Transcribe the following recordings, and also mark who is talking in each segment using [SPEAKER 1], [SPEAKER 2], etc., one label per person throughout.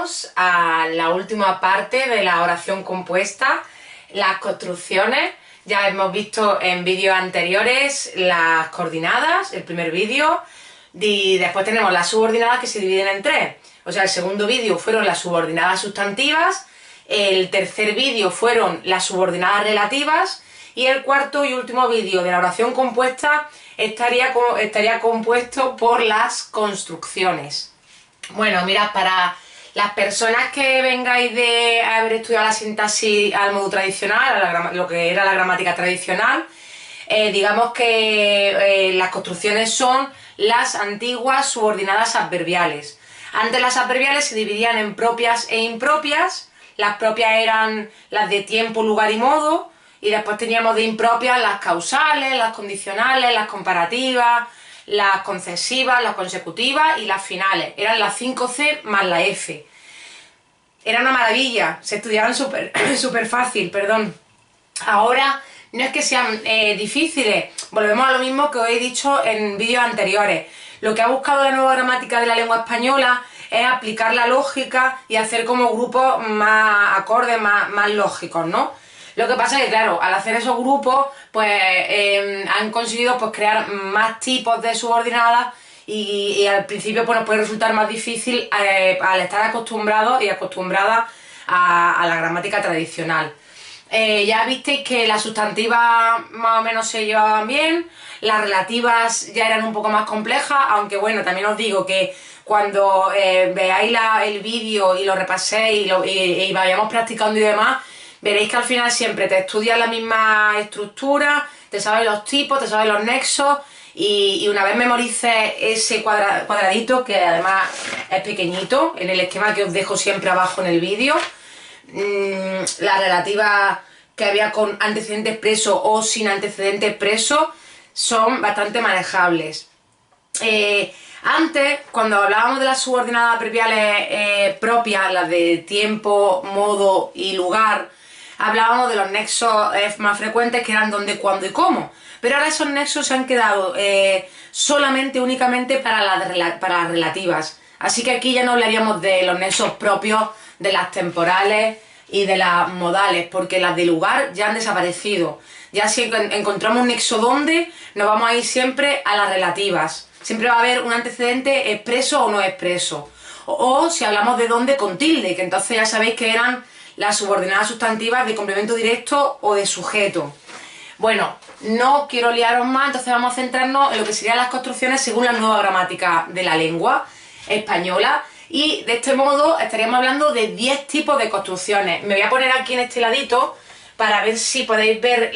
[SPEAKER 1] llegamos a la última parte de la oración compuesta, las construcciones. Ya hemos visto en vídeos anteriores las coordinadas, el primer vídeo, y después tenemos las subordinadas que se dividen en tres. O sea, el segundo vídeo fueron las subordinadas sustantivas, el tercer vídeo fueron las subordinadas relativas y el cuarto y último vídeo de la oración compuesta estaría compuesto por las construcciones. Bueno, mirad, para las personas que vengáis de haber estudiado la sintaxis al modo tradicional, lo que era la gramática tradicional, digamos que las construcciones son las antiguas subordinadas adverbiales. Antes las adverbiales se dividían en propias e impropias. Las propias eran las de tiempo, lugar y modo, y después teníamos de impropias las causales, las condicionales, las comparativas, las concesivas, las consecutivas y las finales. Eran las 5C más la F. Era una maravilla, se estudiaban súper fácil, perdón. Ahora no es que sean difíciles, volvemos a lo mismo que os he dicho en vídeos anteriores. Lo que ha buscado la nueva gramática de la lengua española es aplicar la lógica y hacer como grupos más acordes, más lógicos, ¿no? Lo que pasa es que, claro, al hacer esos grupos, pues han conseguido pues, crear más tipos de subordinadas y al principio pues, nos puede resultar más difícil al estar acostumbrados y acostumbradas a la gramática tradicional. Ya visteis que las sustantivas más o menos se llevaban bien, las relativas ya eran un poco más complejas, aunque bueno, también os digo que cuando veáis el vídeo y lo repaséis y vayamos practicando y demás, veréis que al final siempre te estudias la misma estructura, te sabes los tipos, te sabes los nexos y una vez memorices ese cuadradito, que además es pequeñito, en el esquema que os dejo siempre abajo en el vídeo, las relativas que había con antecedente expreso o sin antecedente expreso son bastante manejables. Antes, cuando hablábamos de las subordinadas adverbiales propias, las de tiempo, modo y lugar, hablábamos de los nexos más frecuentes que eran dónde, cuándo y cómo. Pero ahora esos nexos se han quedado únicamente para las relativas. Así que aquí ya no hablaríamos de los nexos propios de las temporales y de las modales, porque las de lugar ya han desaparecido. Ya si encontramos un nexo donde, nos vamos a ir siempre a las relativas. Siempre va a haber un antecedente expreso o no expreso. O si hablamos de dónde, con tilde, que entonces ya sabéis que eran las subordinadas sustantivas de complemento directo o de sujeto. Bueno, no quiero liaros más, entonces vamos a centrarnos en lo que serían las construcciones según la nueva gramática de la lengua española. Y de este modo estaríamos hablando de 10 tipos de construcciones. Me voy a poner aquí en este ladito para ver si podéis ver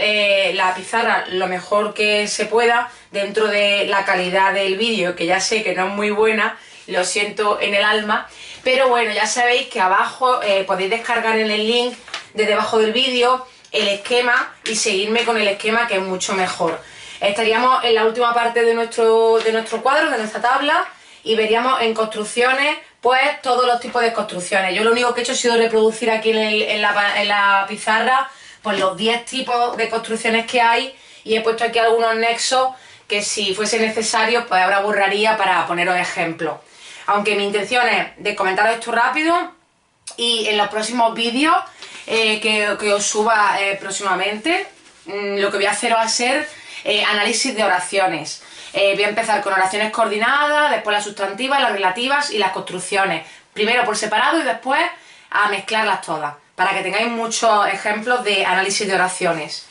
[SPEAKER 1] la pizarra lo mejor que se pueda dentro de la calidad del vídeo, que ya sé que no es muy buena, lo siento en el alma, pero bueno, ya sabéis que abajo podéis descargar en el link de debajo del vídeo el esquema y seguirme con el esquema, que es mucho mejor. Estaríamos en la última parte de nuestro cuadro, de nuestra tabla, y veríamos en construcciones pues todos los tipos de construcciones. Yo lo único que he hecho ha sido reproducir aquí en la pizarra pues los 10 tipos de construcciones que hay, y he puesto aquí algunos nexos que si fuese necesario pues ahora borraría para poneros ejemplos. Aunque mi intención es de comentaros esto rápido y en los próximos vídeos que os suba próximamente, lo que voy a hacer va a ser análisis de oraciones. Voy a empezar con oraciones coordinadas, después las sustantivas, las relativas y las construcciones. Primero por separado y después a mezclarlas todas, para que tengáis muchos ejemplos de análisis de oraciones.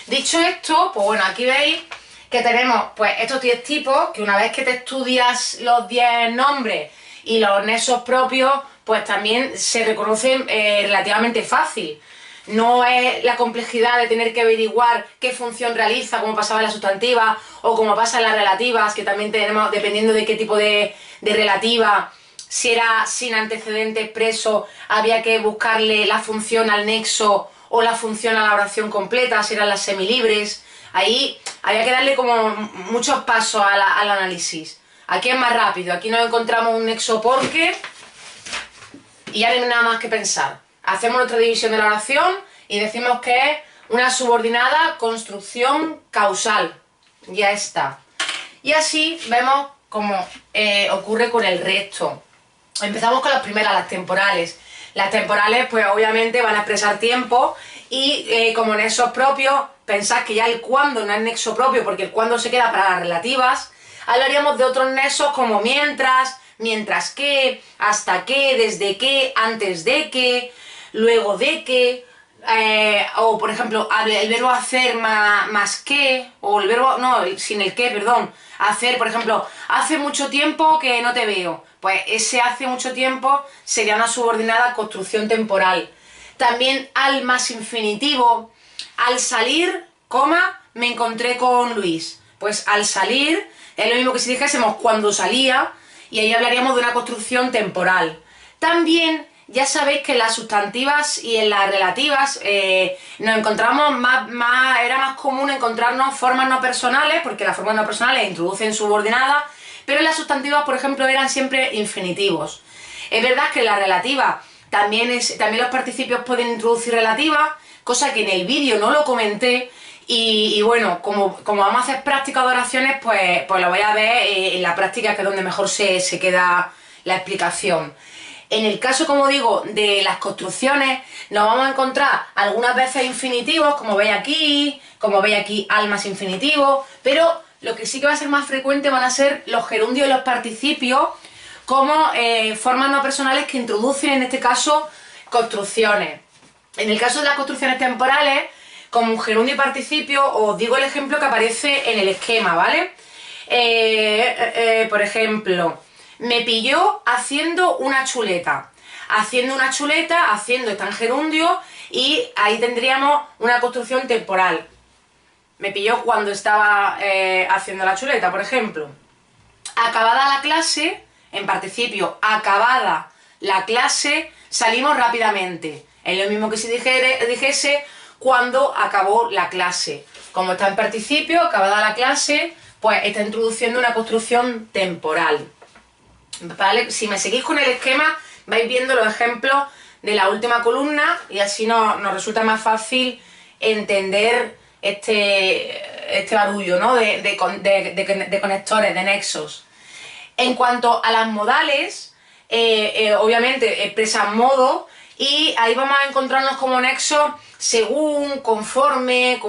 [SPEAKER 1] Dicho esto, pues bueno, aquí veis que tenemos pues estos 10 tipos, que una vez que te estudias los 10 nombres y los nexos propios, pues también se reconocen relativamente fácil. No es la complejidad de tener que averiguar qué función realiza, como pasaba en las sustantivas o como pasa en las relativas, que también tenemos, dependiendo de qué tipo de relativa, si era sin antecedente expreso, había que buscarle la función al nexo o la función a la oración completa, si eran las semilibres. Ahí había que darle como muchos pasos al análisis. Aquí es más rápido, aquí nos encontramos un nexo porque y ya no hay nada más que pensar. Hacemos nuestra división de la oración y decimos que es una subordinada construcción causal. Ya está. Y así vemos cómo ocurre con el resto. Empezamos con las primeras, las temporales. Las temporales, pues obviamente van a expresar tiempo y como nexos propios, pensad que ya el cuándo no es nexo propio porque el cuándo se queda para las relativas. Hablaríamos de otros nexos como mientras, mientras que, hasta que, desde que, antes de que, luego de que, o por ejemplo el verbo hacer más que, o el verbo, no, sin el que, perdón, hacer, por ejemplo, hace mucho tiempo que no te veo, pues ese hace mucho tiempo sería una subordinada construcción temporal. También al más infinitivo, al salir, coma, me encontré con Luis, pues al salir es lo mismo que si dijésemos cuando salía, y ahí hablaríamos de una construcción temporal. También ya sabéis que en las sustantivas y en las relativas nos encontramos era más común encontrarnos formas no personales, porque las formas no personales introducen subordinadas, pero en las sustantivas, por ejemplo, eran siempre infinitivos. Es verdad que en la relativa también los participios pueden introducir relativas, cosa que en el vídeo no lo comenté, y bueno, como vamos a hacer práctica de oraciones, pues lo voy a ver en la práctica, que es donde mejor se queda la explicación. En el caso, como digo, de las construcciones, nos vamos a encontrar algunas veces infinitivos, como veis aquí al más infinitivo, pero lo que sí que va a ser más frecuente van a ser los gerundios y los participios, como formas no personales que introducen, en este caso, construcciones. En el caso de las construcciones temporales, como gerundio y participio, os digo el ejemplo que aparece en el esquema, ¿vale? Por ejemplo, me pilló haciendo una chuleta. Haciendo una chuleta, haciendo está en gerundio y ahí tendríamos una construcción temporal. Me pilló cuando estaba haciendo la chuleta, por ejemplo. Acabada la clase, en participio, acabada la clase, salimos rápidamente. Es lo mismo que si dijese cuando acabó la clase. Como está en participio, acabada la clase, pues está introduciendo una construcción temporal. ¿Vale? Si me seguís con el esquema, vais viendo los ejemplos de la última columna y así nos resulta más fácil entender este barullo, ¿no? de conectores, de nexos. En cuanto a las modales, obviamente expresan modo y ahí vamos a encontrarnos como nexo según, conforme,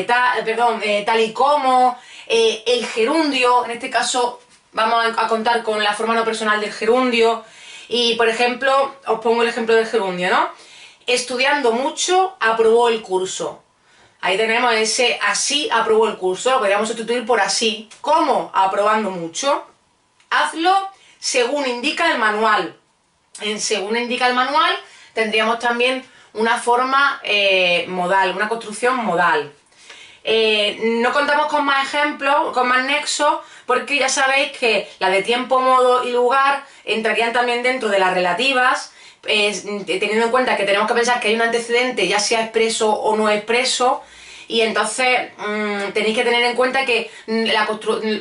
[SPEAKER 1] tal y como, el gerundio, en este caso vamos a contar con la forma no personal del gerundio y, por ejemplo, os pongo el ejemplo del gerundio, ¿no? Estudiando mucho, aprobó el curso. Ahí tenemos ese así aprobó el curso, lo podríamos sustituir por así. ¿Cómo? Aprobando mucho. Hazlo según indica el manual. En según indica el manual tendríamos también una forma modal, una construcción modal. No contamos con más ejemplos, con más nexos, porque ya sabéis que la de tiempo, modo y lugar entrarían también dentro de las relativas, teniendo en cuenta que tenemos que pensar que hay un antecedente, ya sea expreso o no expreso, y entonces tenéis que tener en cuenta que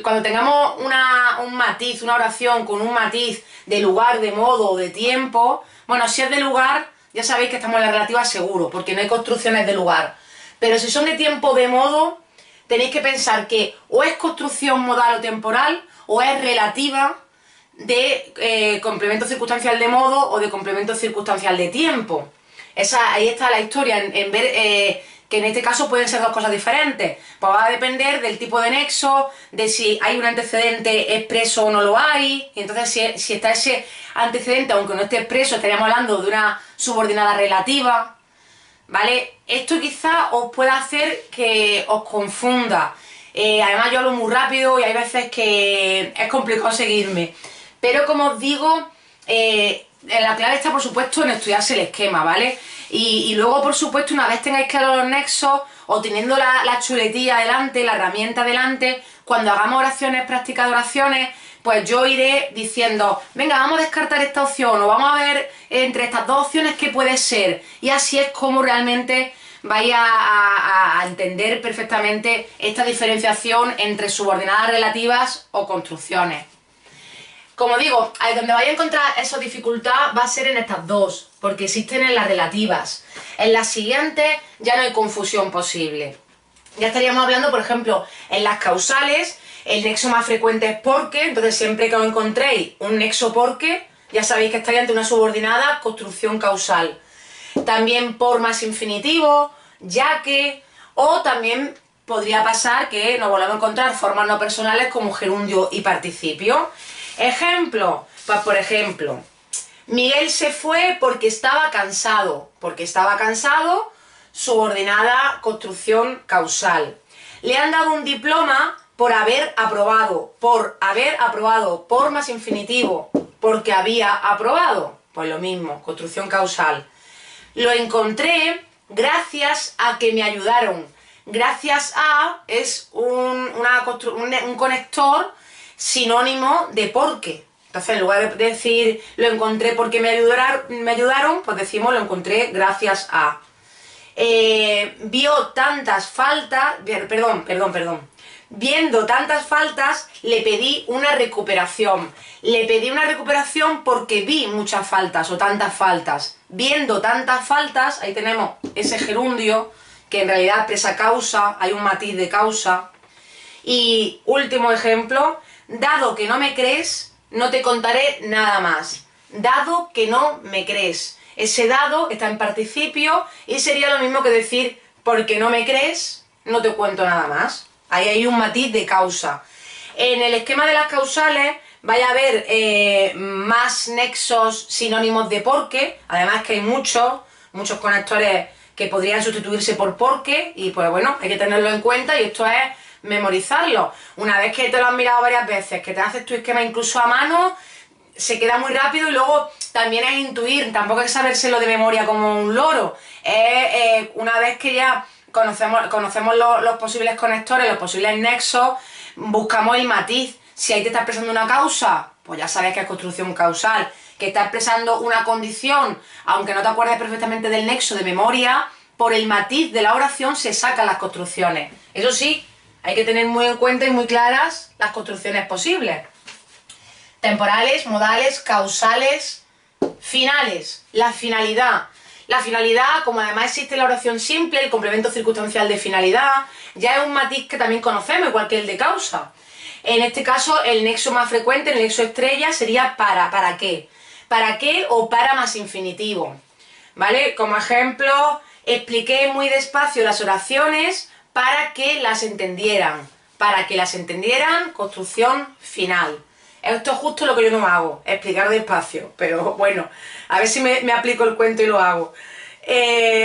[SPEAKER 1] cuando tengamos un matiz, una oración con un matiz de lugar, de modo o de tiempo, bueno, si es de lugar, ya sabéis que estamos en la relativa seguro, porque no hay construcciones de lugar. Pero si son de tiempo o de modo, tenéis que pensar que o es construcción modal o temporal, o es relativa de complemento circunstancial de modo o de complemento circunstancial de tiempo. Ahí está la historia, en ver que en este caso pueden ser dos cosas diferentes. Pues va a depender del tipo de nexo, de si hay un antecedente expreso o no lo hay, y entonces si está ese antecedente, aunque no esté expreso, estaríamos hablando de una subordinada relativa, ¿vale? Esto quizá os pueda hacer que os confunda. Además yo hablo muy rápido y hay veces que es complicado seguirme. Pero como os digo, la clave está por supuesto en estudiarse el esquema, ¿vale? Y luego por supuesto una vez tengáis claro los nexos o teniendo la chuletilla delante, la herramienta delante, cuando hagamos oraciones, prácticas de oraciones, pues yo iré diciendo, venga, vamos a descartar esta opción o vamos a ver entre estas dos opciones qué puede ser. Y así es como realmente vais a entender perfectamente esta diferenciación entre subordinadas relativas o construcciones. Como digo, donde vais a encontrar esa dificultad va a ser en estas dos, porque existen en las relativas. En las siguientes ya no hay confusión posible. Ya estaríamos hablando, por ejemplo, en las causales, el nexo más frecuente es porque, entonces siempre que os encontréis un nexo porque, ya sabéis que estáis ante una subordinada construcción causal. También por más infinitivo, ya que, o también podría pasar que nos volvamos a encontrar formas no personales como gerundio y participio. Ejemplo, pues por ejemplo, Miguel se fue porque estaba cansado. Porque estaba cansado, subordinada construcción causal. Le han dado un diploma por haber aprobado. Por haber aprobado, por más infinitivo, porque había aprobado. Pues lo mismo, construcción causal. Lo encontré gracias a que me ayudaron. Gracias a es un conector sinónimo de porque. Entonces, en lugar de decir lo encontré porque me ayudaron, pues decimos lo encontré gracias a. Vio tantas faltas, perdón. Viendo tantas faltas, le pedí una recuperación. Le pedí una recuperación porque vi muchas faltas o tantas faltas. Viendo tantas faltas, ahí tenemos ese gerundio que en realidad expresa causa, hay un matiz de causa. Y último ejemplo, dado que no me crees, no te contaré nada más. Dado que no me crees. Ese dado está en participio y sería lo mismo que decir porque no me crees, no te cuento nada más. Ahí hay un matiz de causa. En el esquema de las causales vaya a haber más nexos sinónimos de porque, además que hay muchos conectores que podrían sustituirse por porque, y pues bueno, hay que tenerlo en cuenta y esto es memorizarlo. Una vez que te lo has mirado varias veces, que te haces tu esquema incluso a mano, se queda muy rápido y luego también es intuir, tampoco es sabérselo de memoria como un loro. Una vez que ya conocemos los posibles conectores, los posibles nexos, buscamos el matiz. Si ahí te está expresando una causa, pues ya sabes que es construcción causal. Que está expresando una condición, aunque no te acuerdes perfectamente del nexo de memoria, por el matiz de la oración se sacan las construcciones. Eso sí, hay que tener muy en cuenta y muy claras las construcciones posibles. Temporales, modales, causales, finales. La finalidad. La finalidad, como además existe la oración simple, el complemento circunstancial de finalidad, ya es un matiz que también conocemos, igual que el de causa. En este caso, el nexo más frecuente, el nexo estrella, sería ¿para qué? ¿Para qué o para más infinitivo? ¿Vale? Como ejemplo, expliqué muy despacio las oraciones para que las entendieran. Para que las entendieran, construcción final. Esto es justo lo que yo no hago, explicar despacio, pero bueno, a ver si me aplico el cuento y lo hago.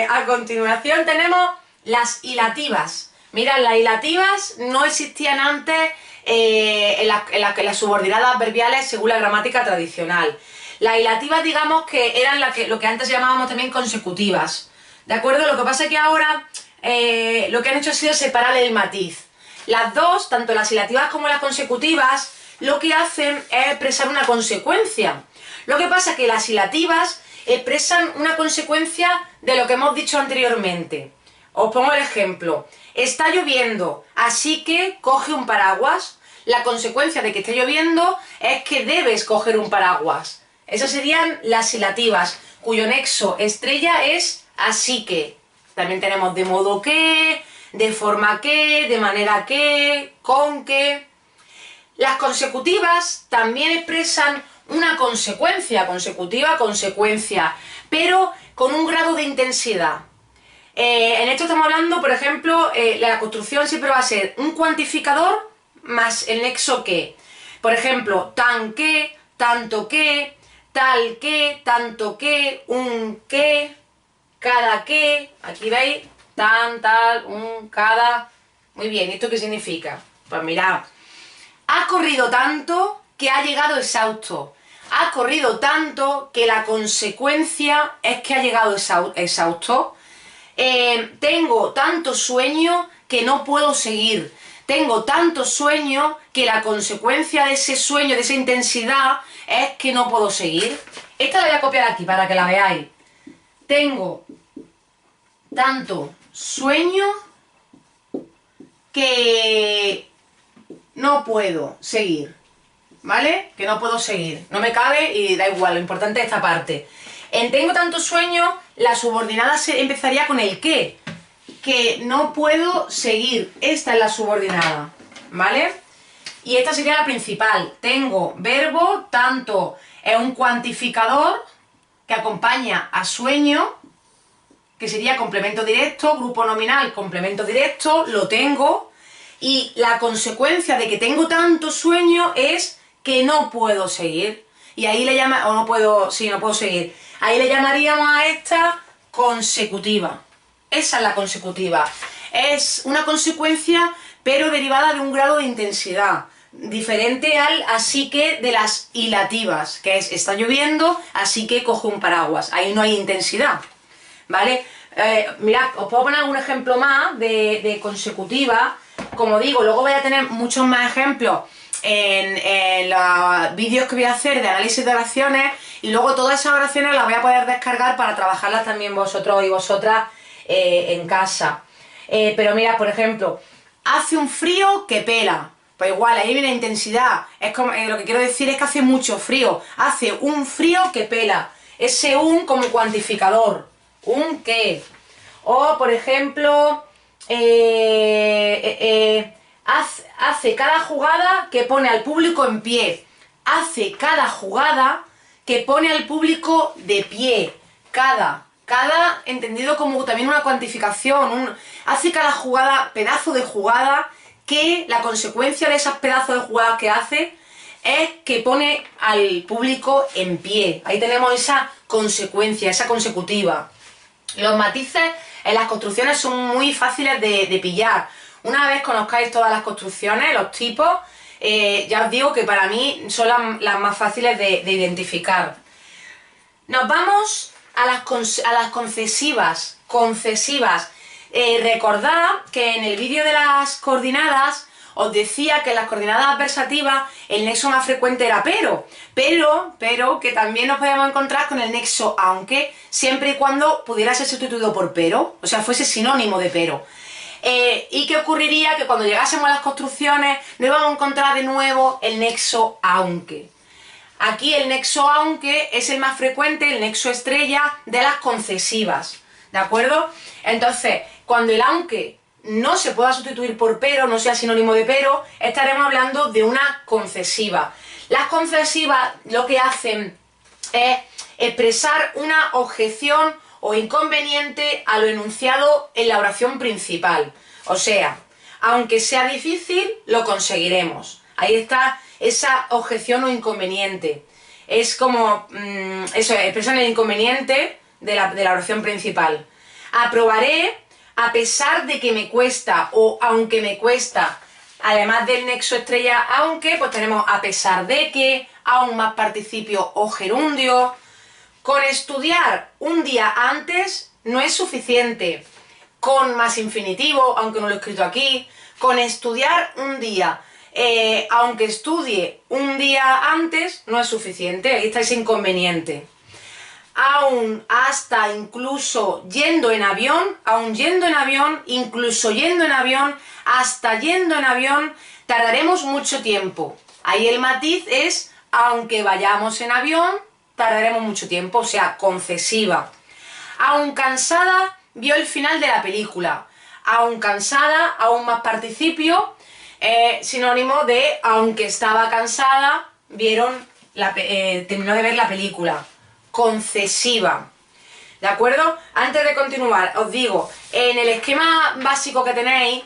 [SPEAKER 1] A continuación tenemos las hilativas. Mirad, las hilativas no existían antes en las subordinadas adverbiales según la gramática tradicional. Las hilativas, digamos que eran lo que antes llamábamos también consecutivas, ¿de acuerdo? Lo que pasa es que ahora lo que han hecho ha sido separar el matiz. Las dos, tanto las hilativas como las consecutivas, lo que hacen es expresar una consecuencia. Lo que pasa es que las hilativas expresan una consecuencia de lo que hemos dicho anteriormente. Os pongo el ejemplo. Está lloviendo, así que coge un paraguas. La consecuencia de que esté lloviendo es que debes coger un paraguas. Esas serían las hilativas, cuyo nexo estrella es así que. También tenemos de modo que, de forma que, de manera que, con que. Las consecutivas también expresan una consecuencia, consecuencia, pero con un grado de intensidad. En esto estamos hablando, por ejemplo, la construcción siempre va a ser un cuantificador más el nexo que. Por ejemplo, tan que, tanto que, tal que, tanto que, un que, cada que. Aquí veis, tan, tal, un, cada. Muy bien, ¿esto qué significa? Pues mirad. Ha corrido tanto que ha llegado exhausto. Ha corrido tanto que la consecuencia es que ha llegado exhausto. Tengo tanto sueño que no puedo seguir. Tengo tanto sueño que la consecuencia de ese sueño, de esa intensidad, es que no puedo seguir. Esta la voy a copiar aquí para que la veáis. Tengo tanto sueño que no puedo seguir, ¿vale? Que no puedo seguir, no me cabe y da igual, lo importante es esta parte. En tengo tanto sueño, la subordinada empezaría con el que no puedo seguir, esta es la subordinada, ¿vale? Y esta sería la principal, tengo verbo tanto es un cuantificador que acompaña a sueño, que sería complemento directo, grupo nominal, complemento directo, lo tengo, y la consecuencia de que tengo tanto sueño es que no puedo seguir. Y ahí le llama, o no puedo, sí, no puedo seguir. Ahí le llamaríamos a esta consecutiva. Esa es la consecutiva. Es una consecuencia, pero derivada de un grado de intensidad. Diferente al así que de las hilativas, que es está lloviendo, así que coge un paraguas. Ahí no hay intensidad, ¿vale? Mirad, os puedo poner un ejemplo más de consecutiva. Como digo, luego voy a tener muchos más ejemplos en los vídeos que voy a hacer de análisis de oraciones, y luego todas esas oraciones las voy a poder descargar para trabajarlas también vosotros y vosotras en casa. Pero mira, por ejemplo, hace un frío que pela. Pues igual, ahí viene la intensidad. Es como, lo que quiero decir es que hace mucho frío. Hace un frío que pela. Ese un como cuantificador. Un qué. O, por ejemplo, hace cada jugada que pone al público en pie. Hace cada jugada que pone al público de pie. Cada entendido como también una cuantificación. Hace cada jugada, pedazo de jugada, que la consecuencia de esos pedazos de jugadas que hace es que pone al público en pie. Ahí tenemos esa consecuencia, esa consecutiva. Los matices en las construcciones son muy fáciles de pillar. Una vez conozcáis todas las construcciones, los tipos, ya os digo que para mí son las más fáciles de identificar. Nos vamos a las concesivas. Recordad que en el vídeo de las coordinadas os decía que en las coordenadas adversativas el nexo más frecuente era pero que también nos podíamos encontrar con el nexo aunque, siempre y cuando pudiera ser sustituido por pero, o sea, fuese sinónimo de pero. ¿Y qué ocurriría? Que cuando llegásemos a las construcciones nos íbamos a encontrar de nuevo el nexo aunque. Aquí el nexo aunque es el más frecuente, el nexo estrella de las concesivas, ¿de acuerdo? Entonces, cuando el aunque no se pueda sustituir por pero, no sea sinónimo de pero, estaremos hablando de una concesiva. Las concesivas lo que hacen es expresar una objeción o inconveniente a lo enunciado en la oración principal. O sea, aunque sea difícil, lo conseguiremos. Ahí está esa objeción o inconveniente. Es como, eso, expresan el inconveniente de la oración principal. Aprobaré a pesar de que me cuesta o aunque me cuesta. Además del nexo estrella aunque, pues tenemos a pesar de que, aún más participio o gerundio. Con estudiar un día antes no es suficiente. Con más infinitivo, aunque no lo he escrito aquí. Con estudiar un día, aunque estudie un día antes, no es suficiente. Ahí está ese inconveniente. Aún, hasta, incluso, yendo en avión, aún yendo en avión, incluso yendo en avión, hasta yendo en avión, tardaremos mucho tiempo. Ahí el matiz es, aunque vayamos en avión, tardaremos mucho tiempo, o sea, concesiva. Aún cansada, vio el final de la película. Aún cansada, aún más participio, sinónimo de aunque estaba cansada, terminó de ver la película. Concesiva, ¿de acuerdo? Antes de continuar, os digo, en el esquema básico que tenéis,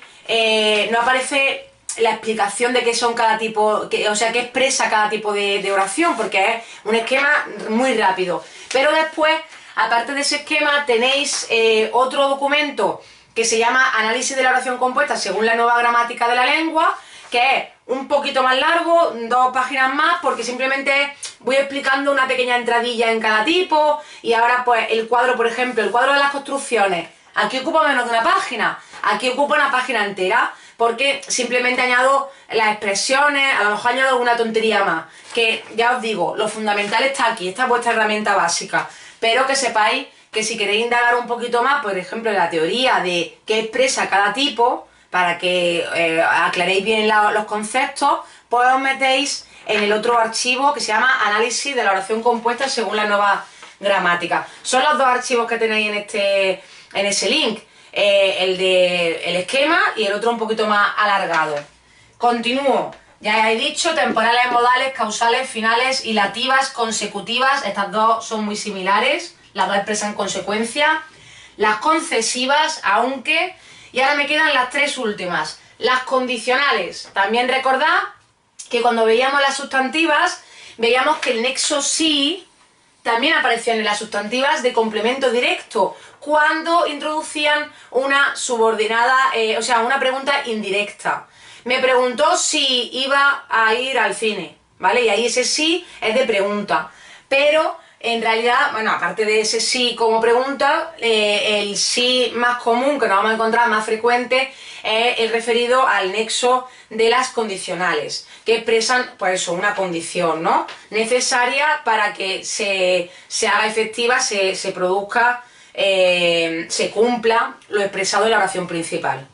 [SPEAKER 1] no aparece la explicación de qué son cada tipo, o sea, qué expresa cada tipo de oración, porque es un esquema muy rápido. Pero después, aparte de ese esquema, tenéis otro documento que se llama Análisis de la oración compuesta según la nueva gramática de la lengua, que es un poquito más largo, 2 páginas más, porque simplemente voy explicando una pequeña entradilla en cada tipo. Y ahora pues el cuadro, por ejemplo, el cuadro de las construcciones, aquí ocupa menos de una página, aquí ocupa una página entera, porque simplemente añado las expresiones, a lo mejor añado alguna tontería más, que ya os digo, lo fundamental está aquí, esta es vuestra herramienta básica, pero que sepáis que si queréis indagar un poquito más, por ejemplo, en la teoría de qué expresa cada tipo, para que aclaréis bien los conceptos, pues os metéis en el otro archivo que se llama Análisis de la oración compuesta según la nueva gramática. Son los 2 archivos que tenéis en ese link, el esquema y el otro un poquito más alargado. Continúo. Ya he dicho, temporales, modales, causales, finales y lativas consecutivas. Estas dos son muy similares, las dos expresan consecuencia. Las concesivas, aunque... Y ahora me quedan las tres últimas. Las condicionales. También recordad que cuando veíamos las sustantivas, veíamos que el nexo sí también aparecía en las sustantivas de complemento directo, cuando introducían una subordinada, o sea, una pregunta indirecta. Me preguntó si iba a ir al cine, ¿vale? Y ahí ese sí es de pregunta. Pero, en realidad, bueno, aparte de ese sí como pregunta, el sí más común, que nos vamos a encontrar más frecuente, es el referido al nexo de las condicionales, que expresan, pues eso, una condición, ¿no? Necesaria para que se haga efectiva, se produzca, se cumpla lo expresado en la oración principal.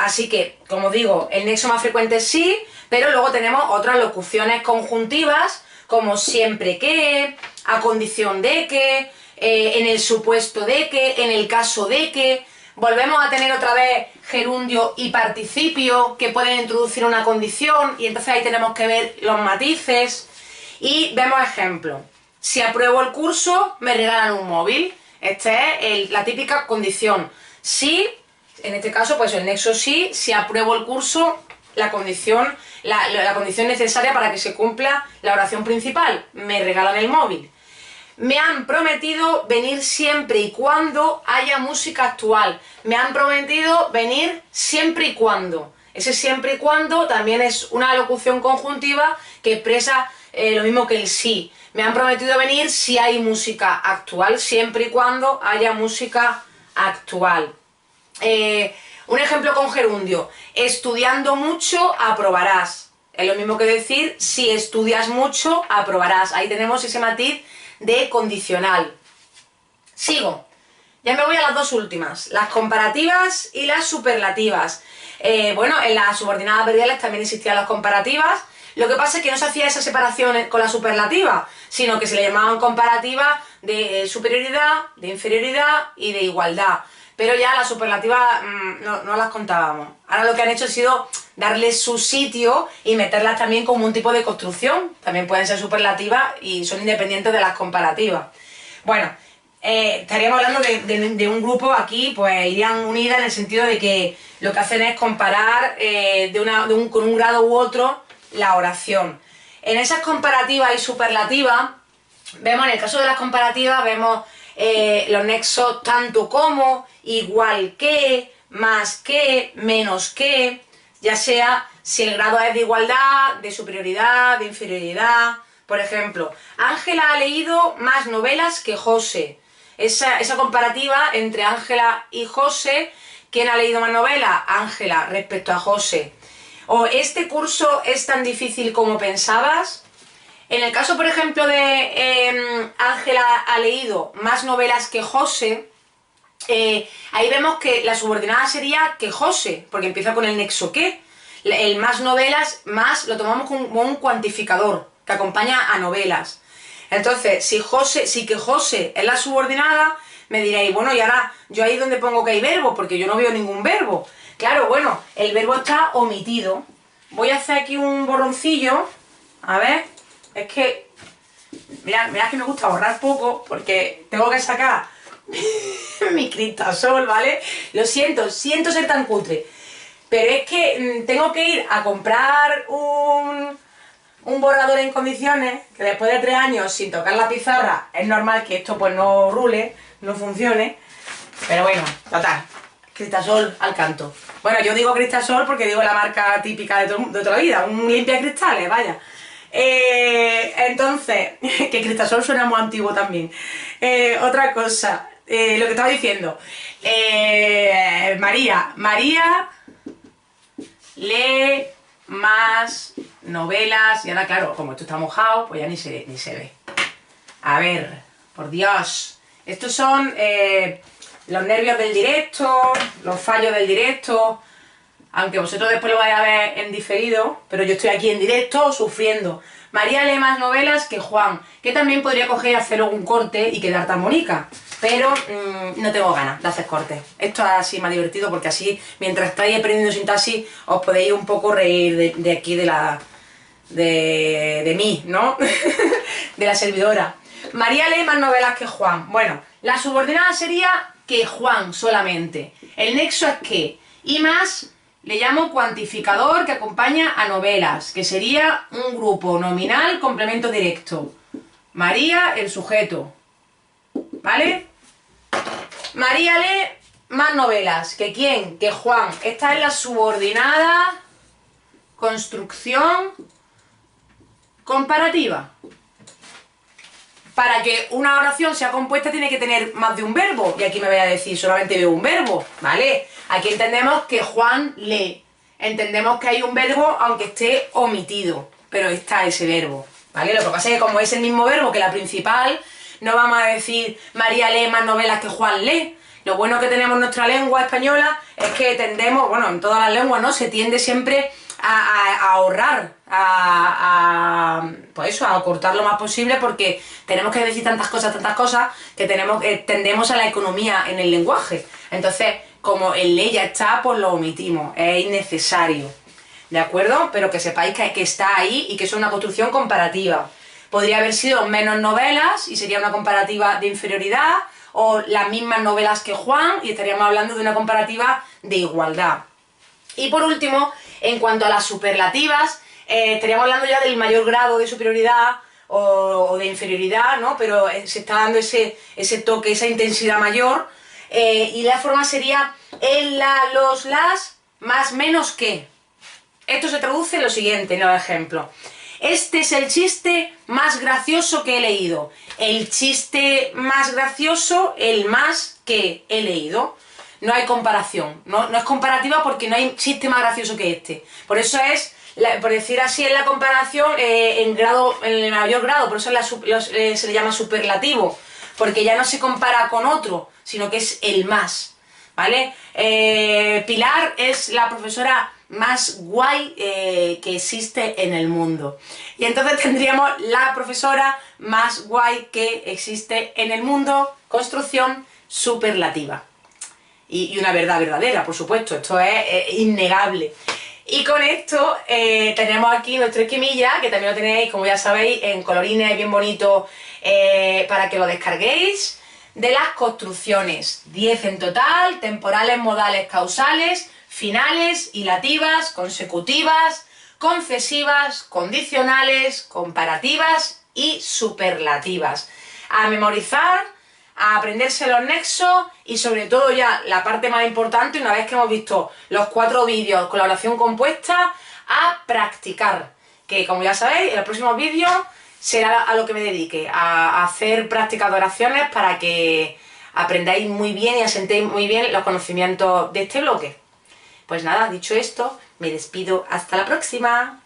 [SPEAKER 1] Así que, como digo, el nexo más frecuente es sí, pero luego tenemos otras locuciones conjuntivas, como siempre que, a condición de que, en el supuesto de que, en el caso de que. Volvemos a tener otra vez gerundio y participio que pueden introducir una condición y entonces ahí tenemos que ver los matices. Y vemos ejemplos. Si apruebo el curso, me regalan un móvil. Esta es la típica condición. Si, en este caso, pues el nexo sí, si apruebo el curso, la condición necesaria para que se cumpla la oración principal, me regalan el móvil. Me han prometido venir siempre y cuando haya música actual. Me han prometido venir siempre y cuando. Ese siempre y cuando también es una locución conjuntiva que expresa lo mismo que el sí. Me han prometido venir si hay música actual, siempre y cuando haya música actual. Un ejemplo con gerundio. Estudiando mucho, aprobarás. Es lo mismo que decir, si estudias mucho, aprobarás. Ahí tenemos ese matiz de condicional. Sigo. Ya me voy a las dos últimas. Las comparativas y las superlativas. Bueno, en las subordinadas adverbiales también existían las comparativas. Lo que pasa es que no se hacía esa separación con la superlativa, sino que se le llamaban comparativas de superioridad, de inferioridad y de igualdad. Pero ya las superlativas no las contábamos. Ahora lo que han hecho ha sido darles su sitio y meterlas también como un tipo de construcción. También pueden ser superlativas y son independientes de las comparativas. Bueno, estaríamos hablando de un grupo aquí, pues irían unidas en el sentido de que lo que hacen es comparar con un grado u otro la oración. En esas comparativas y superlativas, vemos en el caso de las comparativas, vemos los nexos tanto como, igual que, más que, menos que, ya sea si el grado es de igualdad, de superioridad, de inferioridad. Por ejemplo, Ángela ha leído más novelas que José. Esa comparativa entre Ángela y José, ¿quién ha leído más novelas? Ángela respecto a José. O este curso es tan difícil como pensabas. En el caso, por ejemplo, de Ángela ha leído más novelas que José, ahí vemos que la subordinada sería que José, porque empieza con el nexo que. El más novelas, más lo tomamos como un cuantificador que acompaña a novelas. Entonces, si que José es la subordinada, me diréis, bueno, y ahora yo ahí donde pongo que hay verbo, porque yo no veo ningún verbo. Claro, bueno, el verbo está omitido. Voy a hacer aquí un borroncillo. A ver, es que, mirad que me gusta borrar poco, porque tengo que sacar mi cristasol, ¿vale? Lo siento ser tan cutre. Pero es que tengo que ir a comprar un borrador en condiciones, que después de 3 años sin tocar la pizarra, es normal que esto pues no rule, no funcione. Pero bueno, total, Cristasol al canto. Bueno, yo digo Cristasol porque digo la marca típica de toda la vida, un limpia cristales, vaya. Entonces, que Cristasol suena muy antiguo también. Otra cosa, lo que estaba diciendo. María lee más novelas. Y ahora, claro, como esto está mojado, pues ya ni se ve. A ver, por Dios. Estos son los nervios del directo, los fallos del directo. aunque vosotros después lo vayáis a ver en diferido, pero yo estoy aquí en directo sufriendo. María lee más novelas que Juan, que también podría coger y hacer un corte y quedar tan bonita, pero no tengo ganas de hacer cortes. Esto es así más divertido porque así, mientras estáis aprendiendo sintaxis, os podéis un poco reír de aquí de mí, ¿no? De la servidora. María lee más novelas que Juan. Bueno, la subordinada sería que Juan solamente. El nexo es que. Y más le llamo cuantificador que acompaña a novelas, que sería un grupo nominal complemento directo. María, el sujeto. ¿Vale? María lee más novelas. ¿Que quién? Que Juan. Esta es la subordinada construcción comparativa. Para que una oración sea compuesta tiene que tener más de un verbo. Y aquí me voy a decir, solamente veo un verbo, ¿vale? Aquí entendemos que Juan lee. Entendemos que hay un verbo aunque esté omitido. Pero está ese verbo, ¿vale? Lo que pasa es que como es el mismo verbo que la principal, no vamos a decir María lee más novelas que Juan lee. Lo bueno que tenemos en nuestra lengua española es que tendemos, bueno, en todas las lenguas, ¿no? Se tiende siempre a ahorrar, pues eso, a acortar lo más posible porque tenemos que decir tantas cosas que tendemos a la economía en el lenguaje. Entonces, como el ley ya está, pues lo omitimos, es innecesario, ¿de acuerdo? Pero que sepáis que está ahí y que es una construcción comparativa. Podría haber sido menos novelas y sería una comparativa de inferioridad, o las mismas novelas que Juan y estaríamos hablando de una comparativa de igualdad. Y por último, en cuanto a las superlativas, estaríamos hablando ya del mayor grado de superioridad o de inferioridad, ¿no? Pero se está dando ese toque, esa intensidad mayor, y la forma sería el, la, los, las, más, menos que. Esto se traduce en lo siguiente, en el ejemplo. Este es el chiste más gracioso que he leído. El chiste más gracioso, el más que he leído. No hay comparación, no es comparativa porque no hay chiste más gracioso que este. Por eso es, por decir así, es la comparación en el mayor grado, por eso se le llama superlativo, porque ya no se compara con otro, sino que es el más, ¿vale? Pilar es la profesora más guay que existe en el mundo. Y entonces tendríamos la profesora más guay que existe en el mundo, construcción superlativa. Y una verdad verdadera, por supuesto, esto es innegable. Y con esto tenemos aquí nuestro esquemilla, que también lo tenéis, como ya sabéis, en colorines bien bonitos para que lo descarguéis, de las construcciones. 10 en total, temporales, modales, causales, finales, hilativas, consecutivas, concesivas, condicionales, comparativas y superlativas. A memorizar, a aprenderse los nexos y sobre todo ya la parte más importante, una vez que hemos visto los 4 vídeos con la oración compuesta, a practicar, que como ya sabéis, en los próximos vídeos será a lo que me dedique, a hacer prácticas de oraciones para que aprendáis muy bien y asentéis muy bien los conocimientos de este bloque. Pues nada, dicho esto, me despido hasta la próxima.